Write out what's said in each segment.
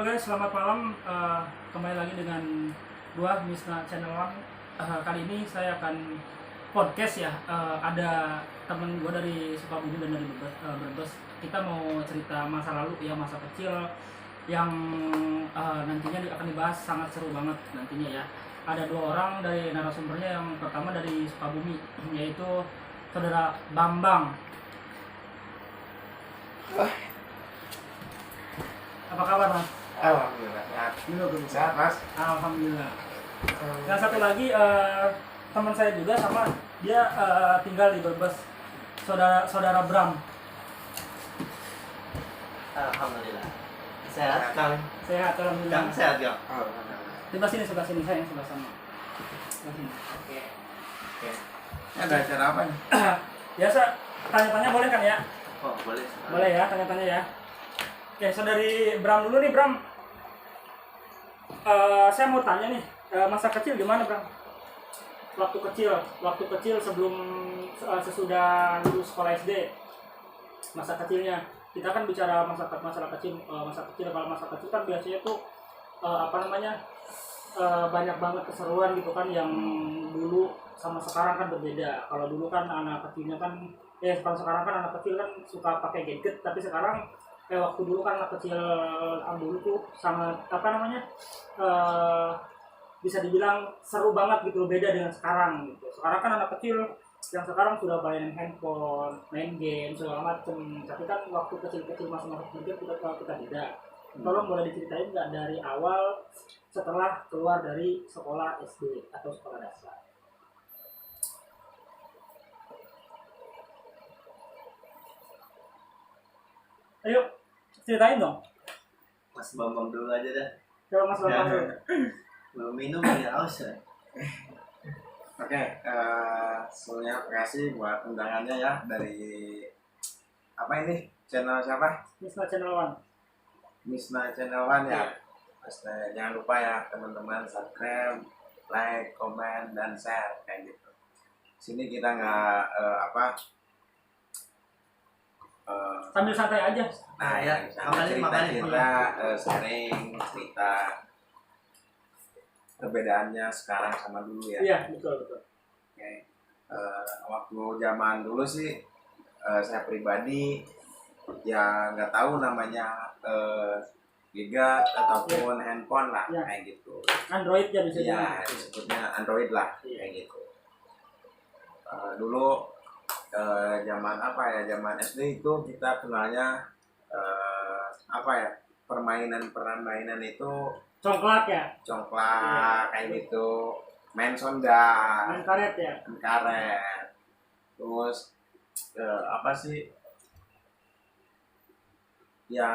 Halo guys, selamat malam. Kembali lagi dengan gua Misna Channel One. Kali ini saya akan podcast ya. Ada temen gua dari Sukabumi dan dari Brebes. Kita mau cerita masa lalu ya, masa kecil yang nantinya akan dibahas, sangat seru banget nantinya ya. Ada dua orang dari narasumbernya. Yang pertama dari Sukabumi, yaitu saudara Bambang. Apa kabar Mas? Alhamdulillah sehat. Sehat Mas. Alhamdulillah. Yang satu lagi teman saya juga, sama dia tinggal di Brebes, saudara Bram. Alhamdulillah. Sehat Kang. Sehat alhamdulillah. Kang sehat ya. Sebelah sini saya yang sebelah sana. Sebelah sini. Oke. Ini ada acara apa nih? Biasa tanya-tanya boleh kan ya? Oh, boleh. Boleh ya, tanya-tanya ya. Oke, saudari Bram dulu nih, Bram. Saya mau tanya nih, masa kecil gimana Bram? Waktu kecil sebelum sesudah lulus sekolah SD, masa kecilnya. Kita kan bicara masalah kecil, masa kecil. Kalau masa kecil kan biasanya tuh banyak banget keseruan gitu kan, yang dulu sama sekarang kan berbeda. Kalau dulu kan anak kecilnya kan, kalau sekarang kan anak kecil kan suka pakai gadget, tapi sekarang waktu dulu kan anak kecil dulu tuh sangat bisa dibilang seru banget gitu, beda dengan sekarang gitu. Sekarang kan anak kecil yang sekarang sudah main handphone, main game segala macem, tapi kan waktu kecil-kecil masa kecil kita tidak. Tolong boleh diceritain nggak dari awal setelah keluar dari sekolah SD atau sekolah dasar? Ayo ceritain dong. Mas Bambang dulu aja dah. Coba Mas Bambang dulu. Belum minum ya haus ya. Oke, sebelumnya terima kasih buat undangannya ya dari apa ini? Channel siapa? Misna Channel One. Misna Channel One ya. Mas, jangan lupa ya teman-teman subscribe, like, komen, dan share kayak gitu. Sini kita nggak Sambil santai aja. Nah ya, cerita, sharing cerita perbedaannya sekarang sama dulu ya. Iya, betul. Oke. Waktu zaman dulu sih saya pribadi ya nggak tahu namanya gadget ataupun handphone lah, ya, kayak gitu. Android ya bisa Ya, disebutnya Android lah, kayak gitu. Dulu zaman zaman SD itu kita kenalnya permainan itu congklak ya, kayak gitu, main sonda, main karet ya. Terus ya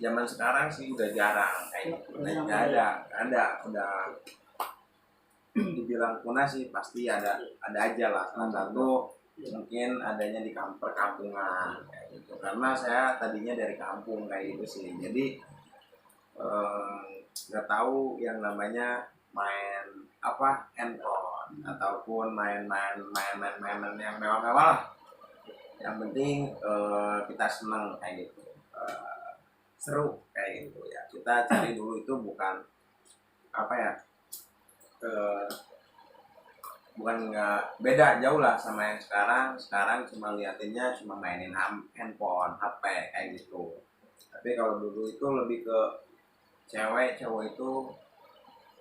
zaman sekarang sih udah jarang kayak gitu. Nggak ada udah dibilang punah sih, pasti ada aja lah. Salah satu mungkin adanya di perkampungan kayak gitu, karena saya tadinya dari kampung kayak gitu sih, jadi nggak tahu yang namanya main handphone ataupun mainan yang mewah-mewah lah. Yang penting kita seneng kayak gitu, seru kayak gitu ya. Kita cari dulu itu bukan bukan nggak beda jauh lah sama yang sekarang cuma liatinnya cuma mainin handphone, HP kayak gitu. Tapi kalau dulu itu lebih ke cowok itu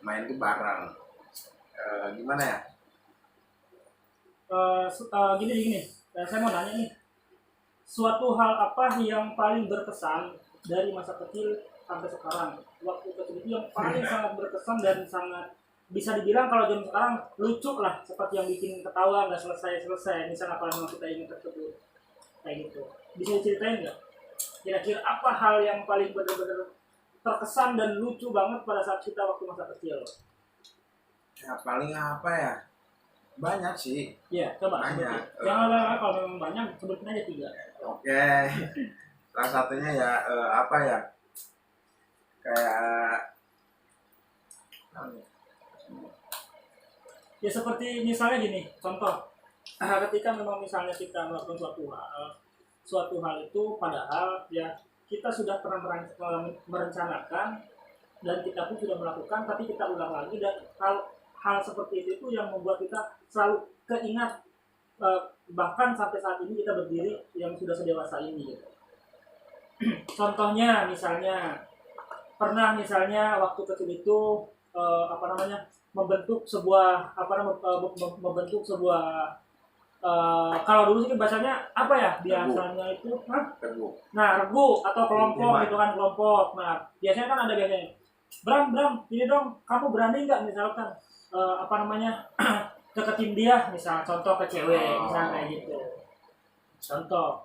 main itu bareng. Gimana ya? Gini. Saya mau nanya nih, suatu hal apa yang paling berkesan dari masa kecil sampai sekarang? Waktu kecil itu yang paling sangat berkesan dan sangat bisa dibilang kalau zaman sekarang lucu lah, seperti yang bikin ketawa nggak selesai. Misalnya kalau memang kita ingin tersebut kayak gitu, bisa diceritain nggak? Kira-kira apa hal yang paling benar-benar terkesan dan lucu banget pada saat kita waktu masa kecil? Ya paling banyak sih. Iya, coba Banyak. sebutin. Jangan kalau memang banyak, sebutin aja 3. Oke. Salah satunya ya kayak ya seperti misalnya gini, contoh ketika memang misalnya kita melakukan suatu hal itu padahal ya kita sudah pernah merencanakan dan kita pun sudah melakukan, tapi kita ulang lagi, dan hal seperti itu yang membuat kita selalu keingat, bahkan sampai saat ini kita berdiri yang sudah sedewasa ini gitu. Contohnya misalnya pernah misalnya waktu kecil itu membentuk sebuah membentuk sebuah, kalau dulu sih bahasanya apa ya biasanya itu regu atau kelompok gitu kan, kelompok. Nah biasanya kan ada biasanya Bram ini dong, kamu berani nggak misalkan deketin dia, misal contoh ke cewek, misalnya kayak gitu contoh.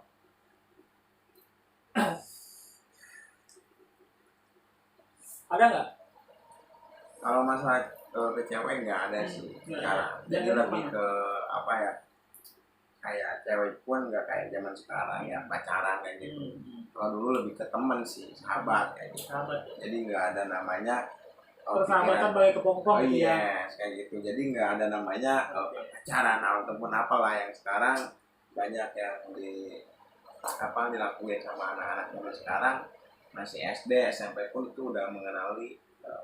Ada nggak? Kalau masalah ke cewek nggak ada sih sekarang. Jadi lebih ke apa ya, kayak cewek pun nggak kayak zaman sekarang ya pacaran kayak gitu. Kalau dulu lebih ke temen sih, sahabat kayak gitu. Jadi nggak ada namanya persahabatan bagi kepompong gitu ya. Kayak gitu. Jadi nggak ada namanya pacaran ataupun apalah yang sekarang banyak yang dilakuin sama anak-anak zaman sekarang, masih SD, SMP pun itu udah mengenali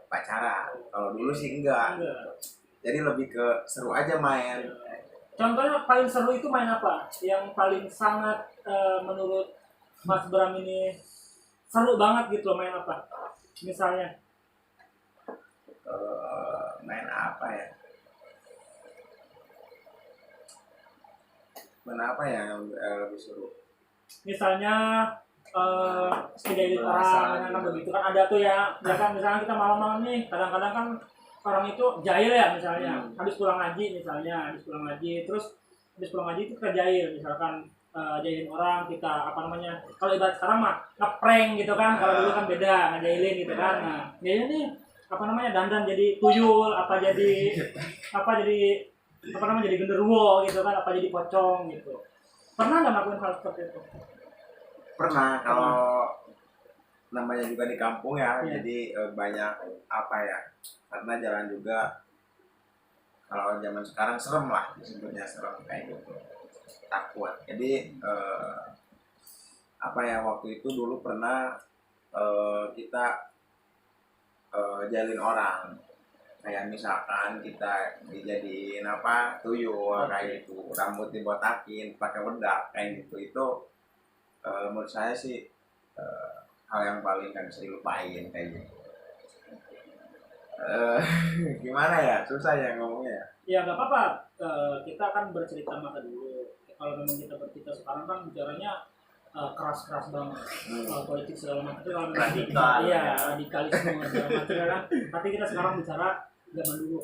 pacaran. Kalau dulu sih enggak. Jadi lebih ke seru aja main. Contohnya paling seru itu main apa? Yang paling sangat menurut Mas Bram ini seru banget gitu, main apa? Misalnya main apa ya? Main apa yang lebih seru? Misalnya sebagai orang kan begitu kan, ada tuh ya kan, misalnya kita malam-malam nih, kadang-kadang kan orang itu jahil ya, misalnya habis pulang ngaji terus habis pulang ngaji itu kita jahil, misalkan jahilin orang, kita kalau ibarat sekarang mah ngeprank gitu kan, kalau dulu kan beda, ngejahilin gitu kan. Nah jahilin nih dandan jadi tuyul, jadi genderuwo gitu kan, jadi pocong gitu. Pernah nggak melakukan hal seperti itu? Pernah, kalau namanya juga di kampung ya, jadi banyak karena jalan juga, kalau zaman sekarang serem lah, disebutnya serem kayak gitu, takut. Jadi waktu itu dulu pernah kita jalin orang, kayak misalkan kita dijadiin tuyul kayak gitu, rambut dibotakin pakai bedak kayak gitu. Itu menurut saya sih hal yang paling gak bisa dilupain kayak gitu. Gimana ya, susah ya ngomongnya. Ya nggak apa-apa, kita kan bercerita masa dulu. Kalau memang kita bercerita sekarang kan bicaranya keras-keras banget, politik segala macam, kalau radikal, radikalisme segala macam kan. Tapi kita sekarang bicara zaman dulu,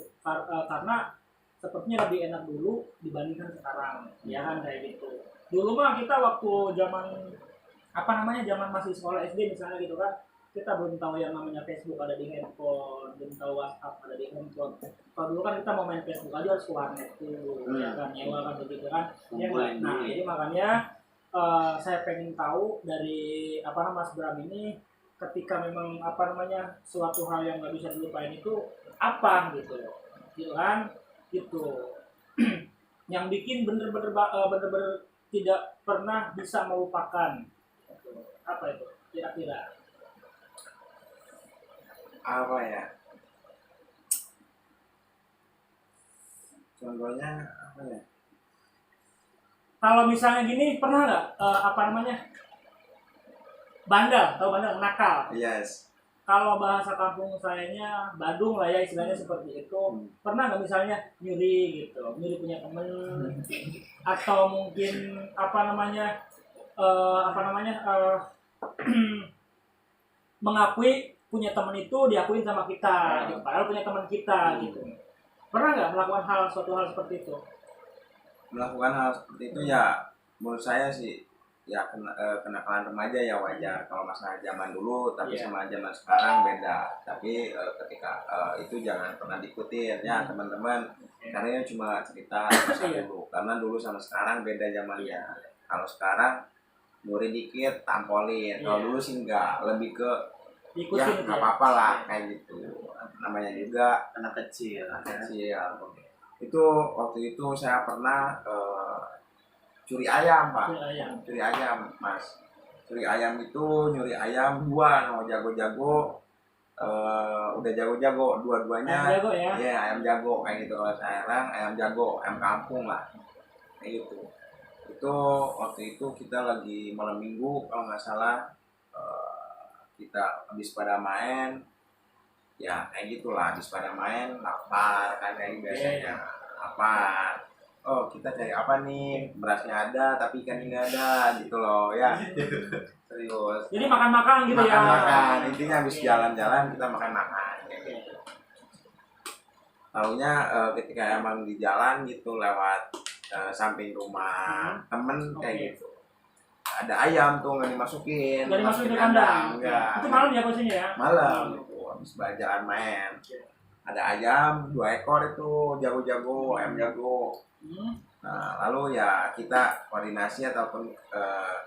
karena sepertinya lebih enak dulu dibandingkan sekarang, ya kan kayak gitu. Dulu mah kita waktu zaman masih sekolah SD misalnya gitu kan, kita belum tahu yang namanya Facebook ada di handphone, belum tahu WhatsApp ada di handphone. Kalau dulu kan kita mau main Facebook aja harus ke warnet tuh, ya kan, nyewa kan begitu kan. Nah jadi makanya saya pengen tahu dari Mas Bram ini, ketika memang suatu hal yang nggak bisa dilupain itu apa gitu kan, gitu. Yang bikin bener-bener tidak pernah bisa melupakan, apa itu kira-kira? Apa ya? Contohnya apa ya? Kalau misalnya gini, pernah nggak bandel, tahu bandel, nakal? Yes. Kalau bahasa kampung sayanya Badung lah ya, istilahnya seperti itu. Pernah nggak misalnya nyuri punya temen, atau mungkin mengakui punya teman itu diakuin sama kita, gitu, padahal punya teman kita gitu. Pernah nggak melakukan suatu hal seperti itu? Melakukan hal seperti itu ya, menurut saya sih ya kenakalan remaja ya wajar kalau masalah zaman dulu, tapi sama zaman sekarang beda. Tapi ketika itu jangan pernah diikutin ya teman-teman, karena ini cuma cerita masa dulu, karena dulu sama sekarang beda zamannya. Kalau sekarang nyuri dikit tampolin, kalau dulu sih enggak, lebih ke ikutin, nggak apa-apa lah kayak gitu, namanya juga anak kecil. Itu waktu itu saya pernah curi ayam, Pak. Curi ayam, Mas. Nyuri ayam itu nyuri ayam dua, no jago-jago, udah jago-jago dua-duanya. Ayam jago ya. Iya, ayam jago kayak gitu. Kalau sekarang ayam jago, ayam kampung lah kayak gitu. Itu waktu itu kita lagi malam minggu kalau nggak salah, kita habis pada main, ya kayak gitulah, habis pada main lapar kan kayak biasanya lapar. Oh, kita cari apa nih, berasnya ada tapi ikannya nggak ada gitu loh ya. Serius, Jadi makan-makan gitu ya. makan intinya habis jalan-jalan kita makan kayak gitu. Taunya ketika emang di jalan gitu lewat samping rumah temen kayak gitu, ada ayam tuh nggak dimasukin, Nggak dimasukin ke kandang. enggak. Itu malam ya posisinya ya. Malam itu habis jalan main, ada ayam 2 ekor itu jago-jago, ayam jago. Nah, lalu ya kita koordinasi ataupun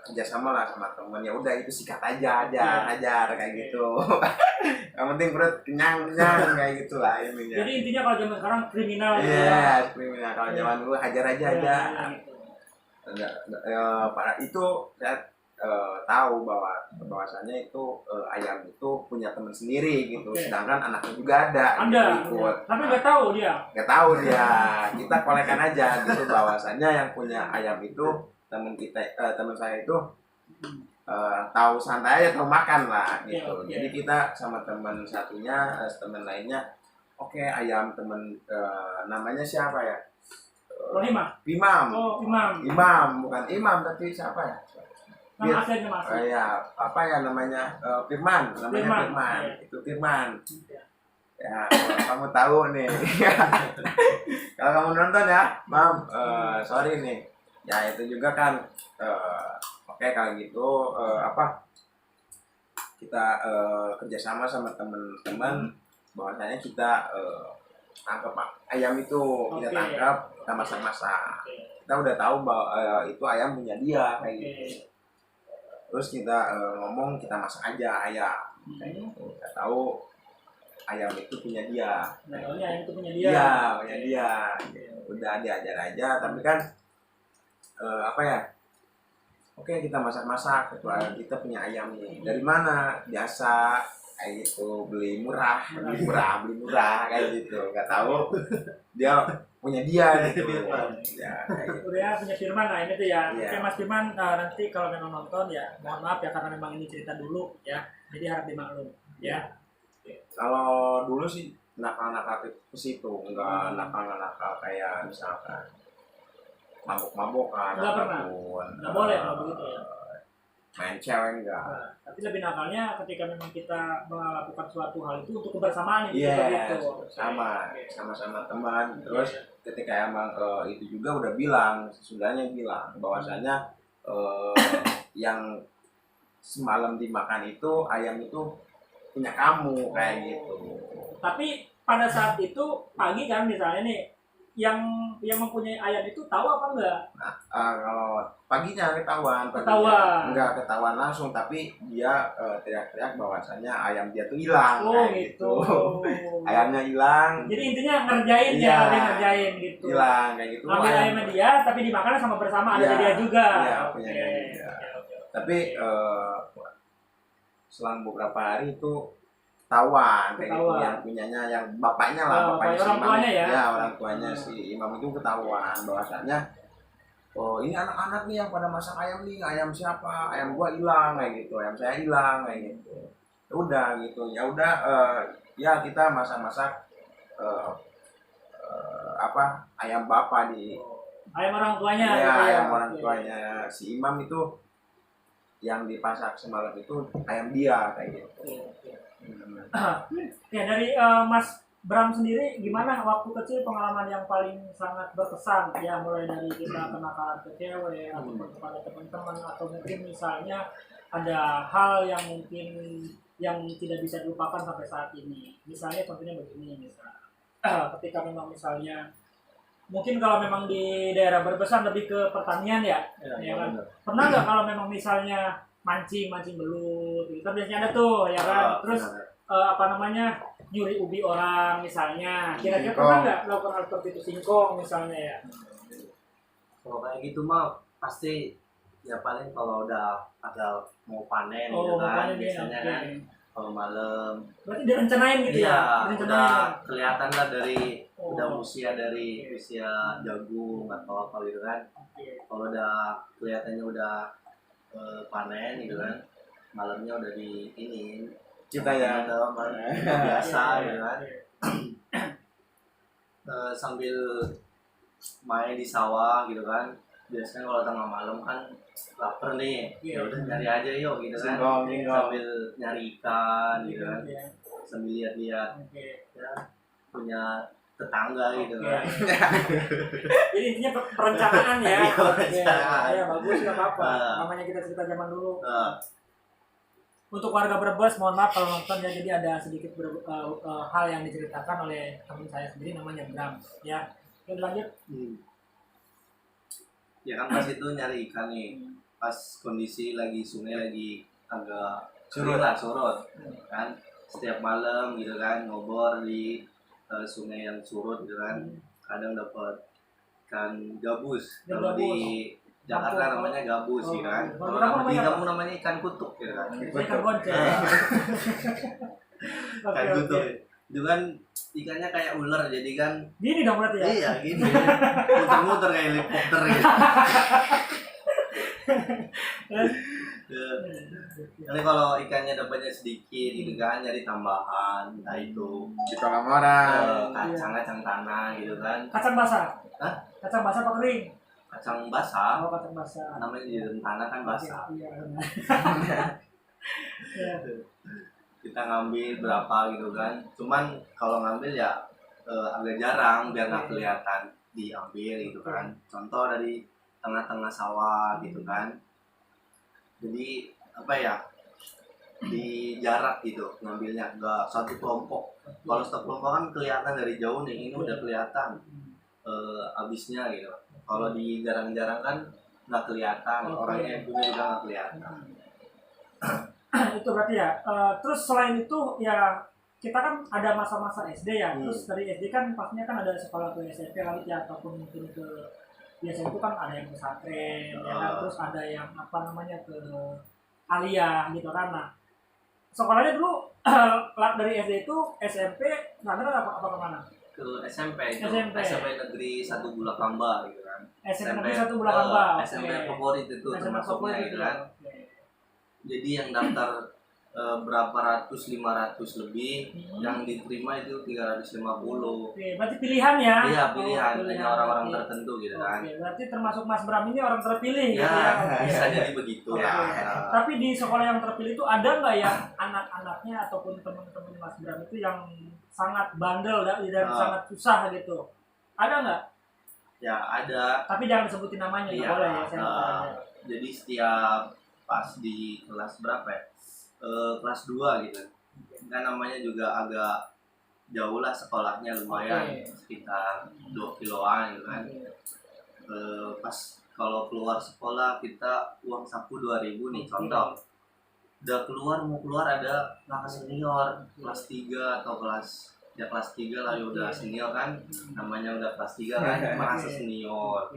kerjasama lah sama temen, ya udah itu sikat aja ajar kayak gitu. Yang penting perut kenyang kayak gitulah intinya. Jadi intinya kalau zaman sekarang kriminal gitu ya. Iya, kriminal. Kalau zaman dulu hajar aja. Iya, gitu. Pada itu saya tahu bahwasannya itu ayam itu punya teman sendiri gitu, Oke. sedangkan anaknya juga ada gitu, ikut. Tapi nggak tahu dia. Nggak tahu dia, kita kolekan aja gitu bahwasannya yang punya ayam itu teman kita, teman saya itu tahu santai aja, tahu makan lah gitu. Oke. Jadi kita sama teman satunya, teman lainnya, oke ayam teman namanya siapa ya? Rohimah. Imam. Oh, Imam. Imam, bukan Imam tapi siapa ya? Nama asli, nama asli. Ya, apa ya namanya? Firman, namanya Firman. Iya. Itu Firman. Ya, kalau kamu tahu nih. Kalau kamu nonton ya, Mam, sorry nih. Ya itu juga kan, oke kalau gitu kita kerjasama sama teman-teman, bahwasanya kita tangkap ayam itu, kita Oke. tangkap, kita masak-masak. Oke. Kita udah tahu bahwa itu ayam punya dia kayak gitu. Terus kita ngomong kita masak aja ayam kayak gitu. Kita tahu ayam itu punya dia. Nah, taunya ayam itu punya dia. Iya, punya dia. Udah diajar aja, tapi kan apa ya? Oke, kita masak-masak. Ketua kita punya ayam nih. Dari mana? Biasa kayak gitu, beli murah kayak gitu. Nggak tahu dia punya dia gitu. Ya, kayak gitu. Udah punya Firman lah ini tuh ya. Iya. Oke Mas Firman, nanti kalau memang nonton ya mohon maaf ya karena memang ini cerita dulu ya. Jadi harap dimaklum ya. Kalau dulu sih nakal-nakal ke situ, enggak nakal-nakal kayak misalkan mabuk-mabukan Nggak pernah. ataupun Nggak boleh kalau begitu ya. main cewek enggak. Nah, tapi lebih nakalnya ketika memang kita melakukan suatu hal itu untuk kebersamaan itu Iya, begitu. sama-sama teman. Terus ketika emang itu juga udah bilang, sesudahnya bilang bahwasanya yang semalam dimakan itu ayam itu punya kamu kayak gitu. Tapi pada saat itu pagi kan misalnya nih yang mempunyai ayam itu tahu apa enggak? Nah, kalau paginya ketahuan, enggak ketahuan langsung, tapi dia teriak-teriak bahwasannya ayam dia tuh hilang Oh kayak gitu. Ayamnya hilang. Jadi intinya ngerjain Iya. dia ngerjain gitu. Hilang kayak gitu. Ambil ayamnya dia, tapi dimakan sama bersama ada Iya. dia juga. Iya, Oke. punya dia juga. Oke. Tapi selang beberapa hari itu ketahuan kayak gitu, yang punyanya, yang bapaknya lah, bapaknya si orang Imam, tuanya ya? orang tuanya si Imam itu ketahuan bahwasannya, oh ini anak-anak nih yang pada masak ayam nih, ayam siapa, ayam gua hilang kayak gitu, ayam saya hilang kayak gitu. Ya udah ya kita masak-masak ayam bapak di Ayam orang tuanya. ya, gitu ya. ayam orang Oke. tuanya si Imam itu yang dipasak semalam itu ayam dia kayak gitu. Oke. Ya dari Mas Bram sendiri gimana waktu kecil pengalaman yang paling sangat berkesan ya, mulai dari kita kenakalan ke cewek ataupun kepada teman-teman, atau mungkin misalnya ada hal yang mungkin yang tidak bisa dilupakan sampai saat ini. Misalnya contohnya begini, misalnya ketika memang misalnya mungkin kalau memang di daerah berpesan lebih ke pertanian ya, ya kan? Pernah nggak kalau memang misalnya mancing belut gitu, kan biasanya ada tuh ya kan, terus nyuri ubi orang misalnya, kira-kira pernah nggak melakukan hal seperti itu, singkong misalnya ya? Kalau kayak gitu mah pasti Ya paling kalau udah ada mau panen Oh, gitu kan, makanya dia, biasanya oke. kan kalau malam. Berarti direncanain gitu Iya, ya? udah Direncanain. kelihatan lah dari Oh. udah dari usia jagung atau apa gitu kan. Oke. Kalau udah kelihatannya udah panen gitu kan, malamnya udah di ini Kita ya. biasa Iya, gitu kan. iya. Sambil main di sawah gitu kan. Biasanya kalau tengah malam kan lapar nih, Iya. ya udah nyari aja yuk gitu kan. Singkong. Sambil nyari ikan gitu kan, Iya. sambil lihat-lihat Oke. ya punya tetangga gitu Oke. kan. Jadi intinya perencanaan ya. Iya, Oke. perencanaan. Ya bagus, nggak apa-apa. Nah. Namanya kita cerita zaman dulu. Nah, Untuk warga Brebes, mohon maaf kalau nonton ya. Jadi ada sedikit hal yang diceritakan oleh teman saya sendiri namanya Bram. Ya. Oke, lanjut. ya kan pas itu nyari ikan nih, pas kondisi lagi sungai lagi agak surut kan, setiap malam gitu kan ngobor di sungai yang surut gitu kan, kadang dapat ikan gabus. Kalau di Jakarta Kampung. namanya gabus gitu kan, Oh, kalau kamu di namanya kamu namanya ikan kutuk gitu kan. Saya kan gonceng. Oke, Ikan oke. kutuk itu kan ikannya kayak ular, jadi kan Gini dong berarti ya. iya gini muter-muter kayak helikopter gitu. Nanti kalau ikannya dapatnya sedikit gitu kan, nyari tambahan, entah itu Di kolam orang. kacang tanah gitu kan, Kacang basah. Hah? Kacang basah apa kering? kacang basah, Oh, kacang basah. namanya di dalam tanah kan basah. Iya, benar. Iya. Kita ngambil berapa gitu kan, cuman kalau ngambil ya agak jarang biar nggak kelihatan diambil gitu kan. Contoh dari tengah-tengah sawah gitu kan, jadi apa ya, di jarak gitu ngambilnya, nggak satu kelompok. Kalau satu kelompok kan kelihatan dari jauh nih, ini udah kelihatan habisnya gitu. Kalau di jarang-jarang kan nggak kelihatan, orangnya yang punya juga nggak kelihatan. Itu berarti ya. Terus selain itu ya kita kan ada masa-masa SD ya. Terus dari SD kan pastinya kan ada sekolah ke SMP lalu ya, ataupun mungkin ke biasanya itu kan ada yang pesantren ya kan, terus ada yang apa namanya ke aliyah gitu kan. Nah, sekolahnya dulu dari SD itu SMP pesantren apa kemana? Ke SMP itu SMP. SMP Negeri 1 Bulakamba gitu kan. SMP Negeri 1 Bulakamba. SMP favorit itu termasuknya gitu kan. Oke. Jadi yang daftar berapa ratus, 500 lebih, yang diterima itu 350. Oke, berarti pilihan ya? Iya, pilihan, Oh, hanya orang-orang Oke. tertentu gitu kan. Oke, berarti termasuk Mas Bram ini orang terpilih Ya, gitu ya? Oke. bisa jadi begitu Oke. ya. Tapi di sekolah yang terpilih itu ada nggak ya anak-anaknya ataupun teman-teman Mas Bram itu yang sangat bandel dan sangat susah gitu? Ada nggak? Ya, ada. Tapi jangan disebutin namanya, nggak Iya, boleh ya. Saya nggak tahu aja. jadi setiap pas di kelas berapa ya? Kelas 2 gitu. Kan namanya juga agak jauh lah sekolahnya, lumayan sekitar 2 kiloan gitu kan. Pas kalau keluar sekolah kita uang saku 2.000 nih, contoh. Udah mau keluar ada kakak senior kelas 3 atau kelas 3 lah, ya udah senior kan, namanya udah kelas 3 kan, merasa senior,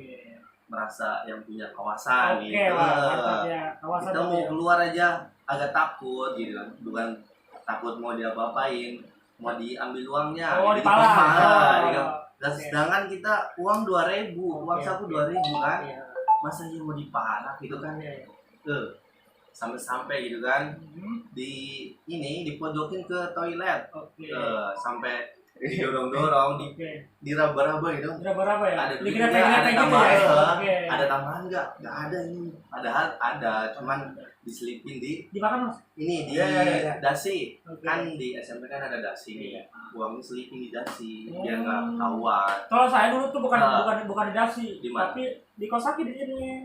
merasa yang punya kawasan gitu. Kawasan Kita mau keluar aja agak takut gitu kan, bukan takut mau diapa-apain, mau diambil uangnya, Oh, jadi dipala. Dan sedangkan kita uang 2.000, uang saku 2.000 kan, masa dia mau dipala gitu kan, sampai gitu kan, dipojokin ke toilet, sampai didorong-dorong, diraba-raba gitu. Berapa ya? Ada duitnya, Digrepe-grepe ada gitu tambahan, ya? ada tambahan nggak ada ini, padahal ada, cuman diselipin di makan Mas? ini di Iya. dasi. Oke. Kan di SMP kan ada dasi nih, uangnya selipin di dasi Oh. biar nggak ketahuan. Kalau saya dulu tuh bukan Nah. bukan di dasi, Di mana? tapi di kosaki di sini.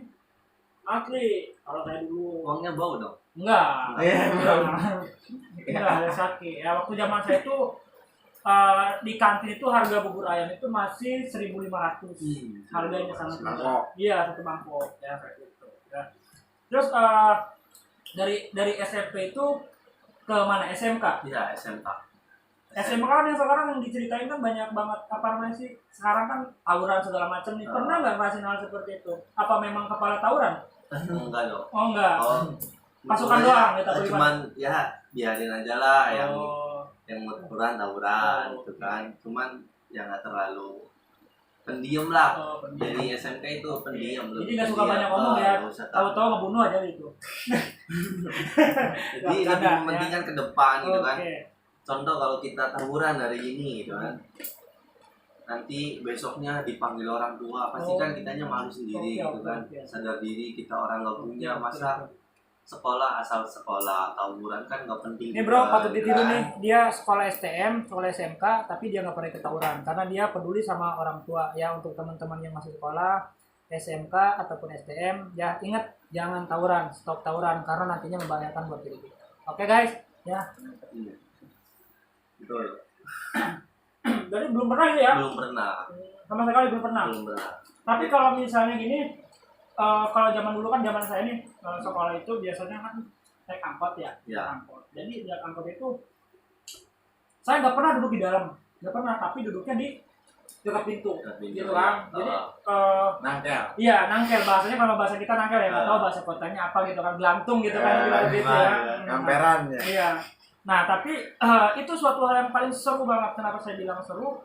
Asli, kalau saya dulu. Uangnya bau dong. Enggak. Iya, Enggak ada sakit. Ya waktu zaman saya itu di kantin itu harga bubur ayam itu masih 1.500. Harganya sangat murah. Iya, satu mangkok ya kayak gitu. Ya. Terus dari SMP itu ke mana? SMK? Iya, SMK. SMK kan yang sekarang yang diceritain kan banyak banget, apa namanya sih, sekarang kan tawuran segala macam nih. Pernah nggak ngerasain hal seperti itu? Apa memang kepala tawuran? Enggak dong. Oh enggak. Oh, Pasukan pokoknya, doang kita beriman. cuman ya biarin aja lah Oh. yang mau tawuran Oh, gitu kan. Cuman ya nggak terlalu pendiam lah. Oh, pendiam. Jadi SMK itu pendiam. Jadi lebih nggak suka pendiam. banyak ngomong ya. Nggak usah Tahu-tahu ngebunuh aja gitu. Jadi Nggak lebih bercanda, ya. mementingkan ke depan gitu kan. Oke. Contoh kalau kita tawuran hari ini gitu kan. Nanti besoknya dipanggil orang tua, pasti kan kitanya malu sendiri Oke, gitu kan. oke. Sadar diri kita orang nggak punya, Oke, masa oke. sekolah asal sekolah tawuran kan nggak penting. Ini bro, juga, patut gitu ditiru kan. nih. Dia sekolah STM, sekolah SMK, tapi dia nggak pernah ikut tawuran karena dia peduli sama orang tua. Ya untuk teman-teman yang masih sekolah SMK ataupun STM, ya ingat jangan tawuran, stop tawuran karena nantinya membahayakan buat diri kita. Oke guys, ya. Iya. Betul. Jadi belum pernah ya? Belum pernah. Sama sekali belum pernah. Belum pernah. Tapi kalau misalnya gini, kalau zaman dulu kan zaman saya nih sekolah itu biasanya kan naik angkot ya, Ya. angkot. Jadi naik angkot itu saya nggak pernah duduk di dalam, nggak pernah, tapi duduknya di dekat pintu, gitu kan. Jadi Nangkel. iya nangkel bahasanya, kalau bahasa kita nangkel ya, nggak tahu bahasa kotanya apa gitu kan, gelantung gitu kan, gitu ya. Kamperan ya. Iya. Nah tapi itu suatu hal yang paling seru banget. Kenapa saya bilang seru?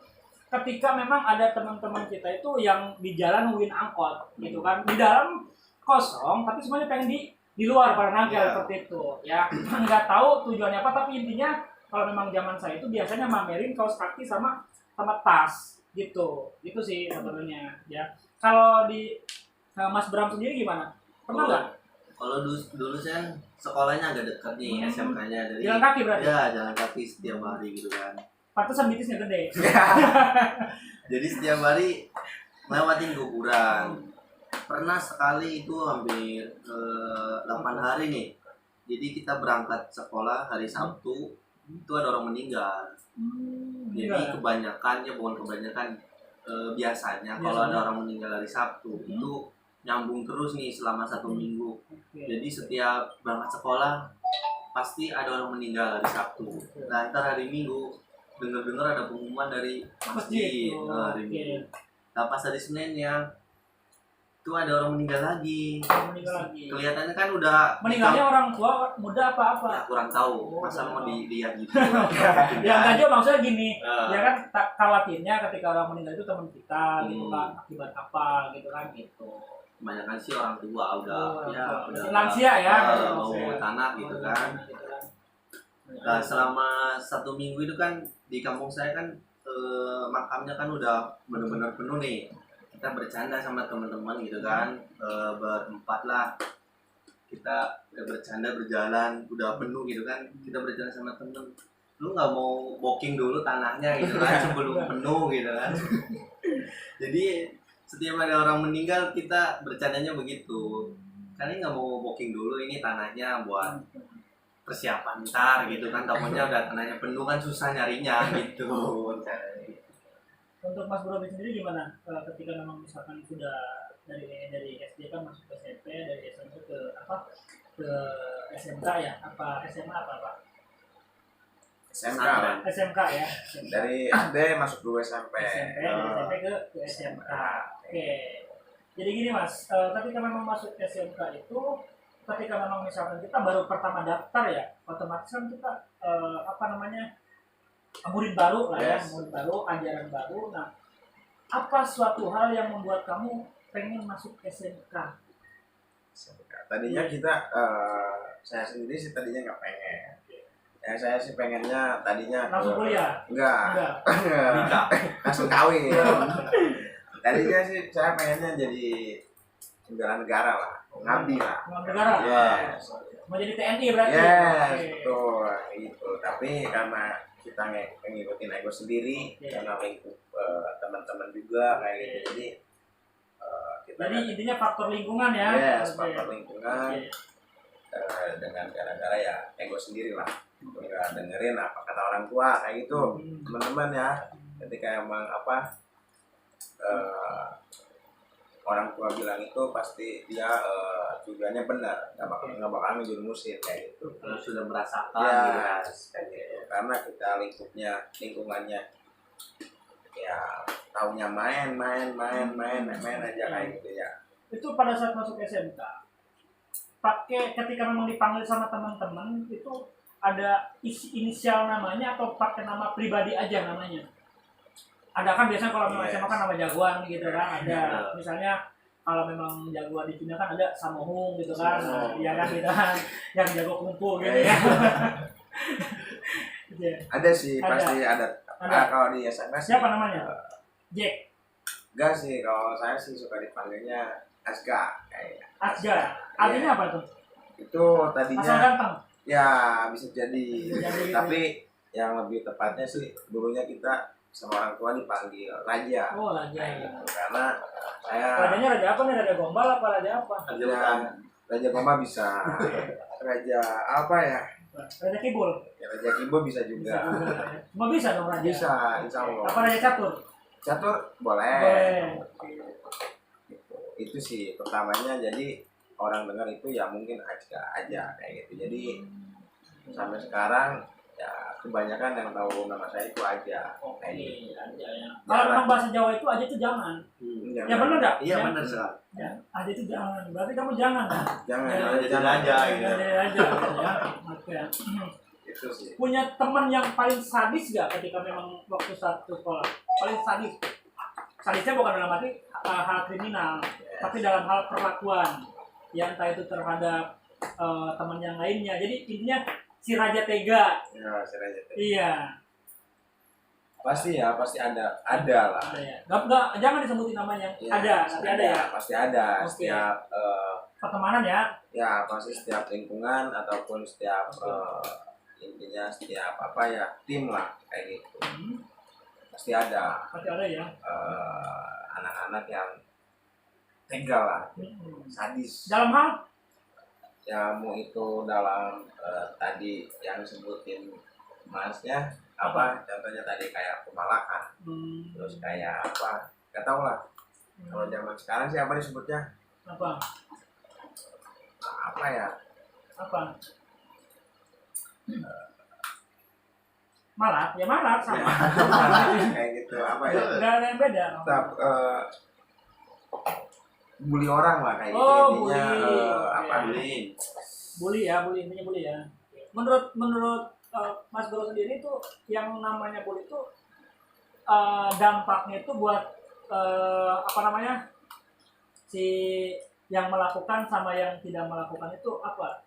Ketika memang ada teman-teman kita itu yang di jalan nungguin angkot gitu kan, di dalam kosong tapi semuanya pengen di luar pada nangkel seperti itu ya. Nggak tahu tujuannya apa, tapi intinya kalau memang zaman saya itu biasanya mamerin kaos kaki sama tas gitu sih sebenarnya ya. Kalau di Mas Bram sendiri gimana, pernah nggak? Kalau dulu saya sekolahnya agak dekat nih, SMK-nya dari Jalan kaki berarti? Ya, jalan kaki setiap hari gitu kan. Pantesan bitisnya gede. Jadi setiap hari lewatin kuburan. Pernah sekali itu hampir 8 hari nih. Jadi kita berangkat sekolah hari Sabtu, itu ada orang meninggal. Jadi kebanyakan, ya bukan kebanyakan, biasanya kalau ada orang meninggal hari Sabtu itu nyambung terus nih selama 1 minggu. Jadi setiap berangkat sekolah pasti ada orang meninggal hari Sabtu. Nah, ntar hari Minggu dengar ada pengumuman dari masjid hari Minggu. Nah, pas hari Seninnya itu ada orang meninggal lagi. Kelihatannya kan udah meninggalnya orang tua muda apa-apa? Ya, kurang tahu. Masa mau dilihat gitu. Ya enggak juga, maksudnya gini. Ya kan khawatirnya ketika orang meninggal itu teman kita gitu kan, akibat apa gitu kan gitu. Kebanyakan sih orang tua udah lansia ya, mau tanah gitu kan. Nah, selama 1 minggu itu kan di kampung saya kan makamnya kan udah benar-benar penuh nih. Kita bercanda sama teman-teman gitu kan, berempat lah. Kita bercanda berjalan udah penuh gitu kan. Kita bercanda sama temen, lu nggak mau booking dulu tanahnya gitu kan sebelum penuh gitu kan. Jadi setiap ada orang meninggal kita bercandanya begitu. Kalian nggak mau booking dulu ini tanahnya buat persiapan ntar gitu kan, takutnya udah tanahnya penuh kan susah nyarinya gitu. Untuk Mas Bro sendiri gimana ketika memang misalkan sudah dari SD kan masuk ke SMP, dari SMP ke SMK ya, apa SMA apa SMK ya, dari SD masuk dulu SMP dari SMP ke SMK. Oke, jadi gini Mas, ketika memang masuk SMK itu, ketika memang misalkan kita baru pertama daftar ya, otomatis kan kita murid baru lah ya, murid baru, ajaran baru. Nah, apa suatu hal yang membuat kamu pengen masuk SMK? Tadinya kita, saya sendiri sih tadinya nggak pengen. Ya, saya sih pengennya tadinya Langsung kuliah? Enggak. Langsung kawin. Tadinya sih saya pengennya jadi bela negara lah, ngabdi lah. Negara? Yes. Mau jadi TNI berarti? Yes, betul. Itu. Tapi karena kita ngikutin ego sendiri, karena lingkup teman-teman juga kayak gitu. Jadi kita intinya faktor lingkungan ya? Yes, faktor lingkungan. Dengan gara-gara ya ego sendiri lah. Nggak dengerin apa kata orang tua kayak gitu, teman-teman ya. Ketika emang orang tua bilang itu pasti dia tujuannya benar, nggak bakal ngejurumusin kayak gitu. Kalau sudah merasakan ya, kayak gitu. Karena kita lingkungannya ya taunya main aja kayak gitu ya. Itu pada saat masuk SMK pakai ketika memang dipanggil sama teman-teman itu ada isi inisial namanya atau pakai nama pribadi aja namanya? Ada kan biasanya kalau memang SMA kan nama jagoan gitu kan, ada misalnya kalau memang jagoan di Cina kan ada Samohung gitu kan, iya kan gitu kan, yang jago kungfu gitu ya. Ada sih, Ada. pasti ada. Ada. Kalau di SMS Siapa namanya? Jack, enggak sih, kalau saya sih suka dipanggilnya Asga kayak. Asgar, artinya apa tuh? Itu Asal tadinya ganteng. ya bisa jadi, Bisa jadi gitu. tapi yang lebih tepatnya sih dulunya kita sama orang tua dipanggil Raja. Oh raja. Kayak gitu. Karena saya Rajanya raja apa nih? Raja gombal apa raja apa? Raja Goma bisa, Raja apa ya? Raja kibul. Ya, Raja Kimbo bisa juga. Cuma bisa dong raja. Bisa, insya Allah. Apa raja catur? Catur boleh. Boleh. Itu sih pertamanya, jadi orang dengar itu ya mungkin aja kayak gitu. Jadi sampai sekarang ya kebanyakan yang tahu nama saya itu aja kayak gitu. Aja ya. Kalau memang bahasa Jawa itu aja itu jangan. Jangan. Ya benar nggak? Iya Ya. benar sekali. Ya, aja itu jangan. Berarti kamu jangan kan? Jangan, Ya, jangan, jadi jangan. aja gitu. Aja aja ya. Oke. Itu sih. Punya teman yang paling sadis gak ketika memang waktu satu sekolah? Paling sadis. Sadisnya bukan dalam arti hal kriminal, tapi dalam hal perlakuan. Yang entah itu terhadap teman yang lainnya. Jadi intinya si Raja Tega. Ya, saya Raja. Iya. Pasti ya, pasti ada lah. Ada ya. Nggak, jangan disebutin namanya. Ya, Ada, pasti tapi ada ya. Pasti ada. Oke. Setiap Pertemanan ya. ya pasti setiap lingkungan ataupun setiap intinya setiap apa ya tim lah kayak gitu. Pasti ada Pasti ada ya. anak-anak yang tega lah, Hmm. sadis. Dalam hal Ya mau itu dalam tadi yang sebutin masnya apa contohnya tadi kayak pemalakan, terus kayak apa nggak tahu lah. Kalau zaman sekarang sih apa disebutnya apa? apa ya, Apa? Malat, ya malat sama. kayak gitu apa ya, Nggak ada yang beda. tetap bully orang lah kayak Oh, gitu intinya. bully. Apa Iya. bully Bully intinya bully ya. Menurut Mas Bro sendiri itu yang namanya bully itu dampaknya itu buat apa namanya si yang melakukan sama yang tidak melakukan itu apa?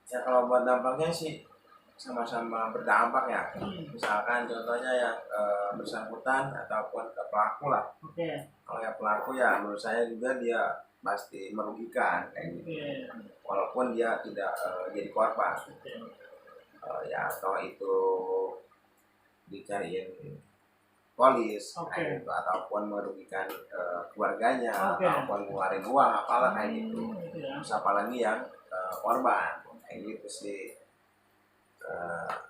ya. Kalau buat dampaknya sih sama-sama berdampak ya. Hmm. Misalkan contohnya yang bersangkutan ataupun ke pelaku lah. Oke. Kalau yang pelaku ya menurut saya juga dia pasti merugikan kayak gitu. Oke. Walaupun dia tidak jadi korban. Oke. Ya kalau itu dicariin polis Oke. kayak gitu, ataupun merugikan keluarganya, Oke. ataupun ngeluarin uang apalah kayak gitu. Gitu ya. Terus apalagi yang korban kayak gitu sih.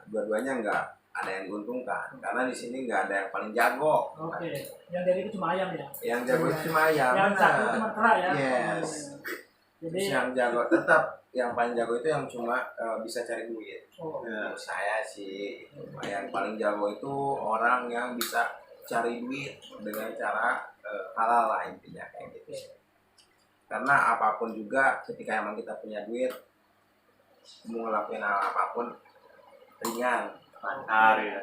Dua-duanya enggak ada yang diuntungkan karena di sini nggak ada yang paling jago. Oke. Yang dari itu cuma ayam ya. Yang jago itu cuma ayam. Yang benar. satu cuma kera ya. Yes. Jadi Terus yang jago tetap yang paling jago itu yang cuma bisa cari duit. oh, Menurut saya sih yang paling jago itu orang yang bisa cari duit dengan cara halal lah intinya kayak gitu. Karena apapun juga ketika emang kita punya duit mau ngelakuin hal apapun ringan, Lancar ya.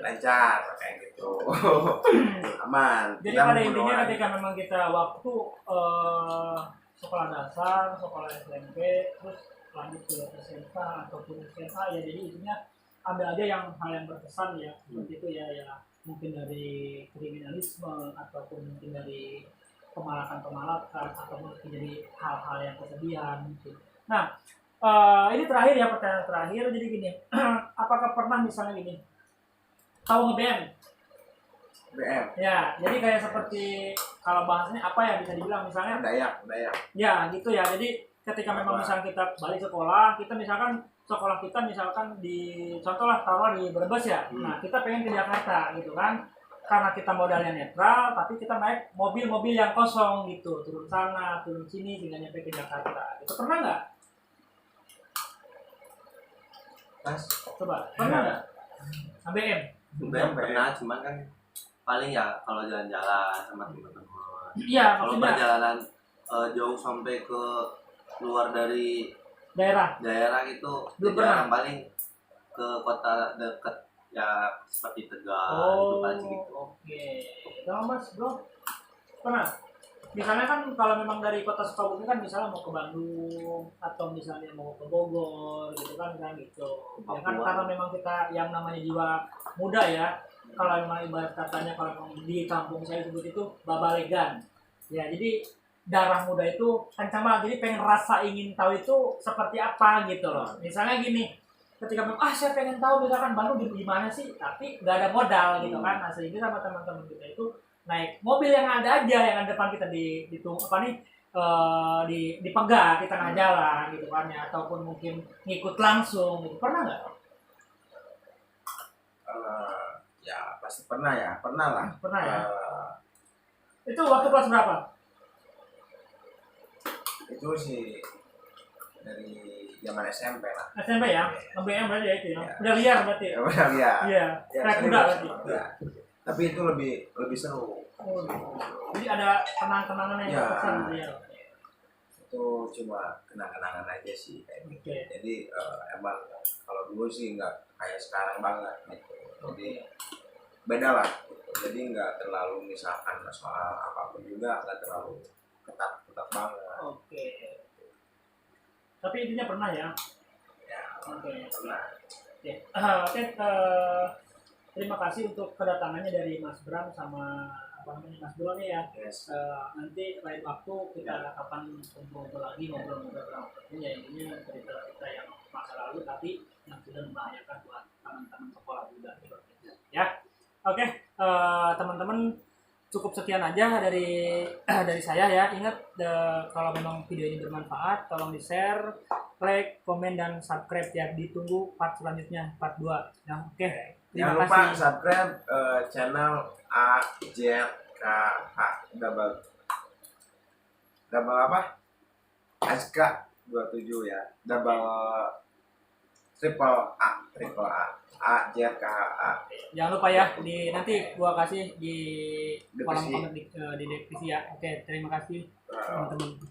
lancar kayak gitu. Aman. Jadi Kita pada membunuh intinya orang. ketika memang kita waktu sekolah dasar, sekolah SMP, terus lanjut ke SMA ataupun SMA ya jadi intinya ambil aja yang hal yang berkesan ya seperti itu ya mungkin dari kriminalisme ataupun mungkin dari pemalakan atau mungkin dari hal-hal yang kesedihan gitu. Nah ini terakhir ya pertanyaan terakhir jadi gini apakah pernah misalnya gini tahu ngeband BM. ya jadi kayak seperti kalau bahasanya apa ya bisa dibilang misalnya Dayak. ya gitu ya jadi ketika memang misalnya kita balik sekolah kita misalkan sekolah kita misalkan di contoh lah taruh di Brebes ya nah kita pengen ke Jakarta gitu kan karena kita modalnya netral tapi kita naik mobil-mobil yang kosong gitu turun sana turun sini hingga nyampe ke Jakarta itu pernah nggak Mas, coba pernah nggak ABM Sebenarnya pernah, cuman kan paling ya kalau jalan-jalan sama teman-teman. iya Kalau maksudnya perjalanan jauh sampai ke Keluar dari daerah. daerah itu Belum jarang, paling ke kota dekat ya seperti Tegal itu paling segitu. Oke. Kalau Mas Bro pernah? Misalnya kan kalau memang dari kota Sukabumi kan misalnya mau ke Bandung atau misalnya mau ke Bogor gitu kan gitu. Ya kan Papua. karena memang kita yang namanya jiwa muda ya. Kalau memang ibarat katanya kalau memang di kampung saya sebut itu babalegan. Ya jadi darah muda itu kencang banget. Jadi pengen rasa ingin tahu itu seperti apa gitu loh. Misalnya gini, ketika memang saya pengen tahu misalkan Bandung gimana sih, tapi nggak ada modal gitu kan. Nah sehingga sama teman-teman kita itu naik mobil yang ada aja yang ada depan kita di apa nih dipegang di tengah jalan gitu kan ya, ataupun mungkin ngikut langsung gitu. Pernah nggak? Ya pasti pernah lah. Pernah ya. Eh, Itu waktu kelas berapa? itu sih dari zaman SMP lah. SMP ya? BM berarti ya itu ya? Ya. Udah liar berarti ya? Ya udah lihat. Iya, Ya, kayak kuda serius. berarti. Ya. Tapi itu lebih seru. Oh, jadi ada kenang-kenangan yang Ya. berkesan gitu ya? Itu cuma kenang-kenangan aja sih kayak gitu. Oke. Jadi emang kalau dulu sih nggak kayak sekarang banget gitu. Jadi beda lah gitu. Jadi nggak terlalu misalkan soal apapun juga nggak terlalu ketat banget. Oke. Tapi intinya pernah ya? Ya Oke. pernah. Oke. Oke. Terima kasih untuk kedatangannya dari Mas Bram sama apa namanya Mas Bro nih ya. Yes. Nanti lain waktu kita akan kumpul lagi ngobrol-ngobrol ya, intinya cerita-cerita yang masa lalu tapi yang sudah membahayakan buat teman-teman sekolah juga ya. Oke, teman-teman cukup sekian aja dari dari saya ya. Ingat kalau memang video ini bermanfaat tolong di-share, like, komen dan subscribe ya. Ditunggu part selanjutnya, part 2. Nah, oke. Jangan Terima lupa kasih. subscribe channel AJKH double apa? AJK 27 ya. Triple A. AJKH. Jangan lupa ya nanti gua kasih di kolom Deskripsi. komentar di deskripsi ya. Oke, terima kasih teman-teman.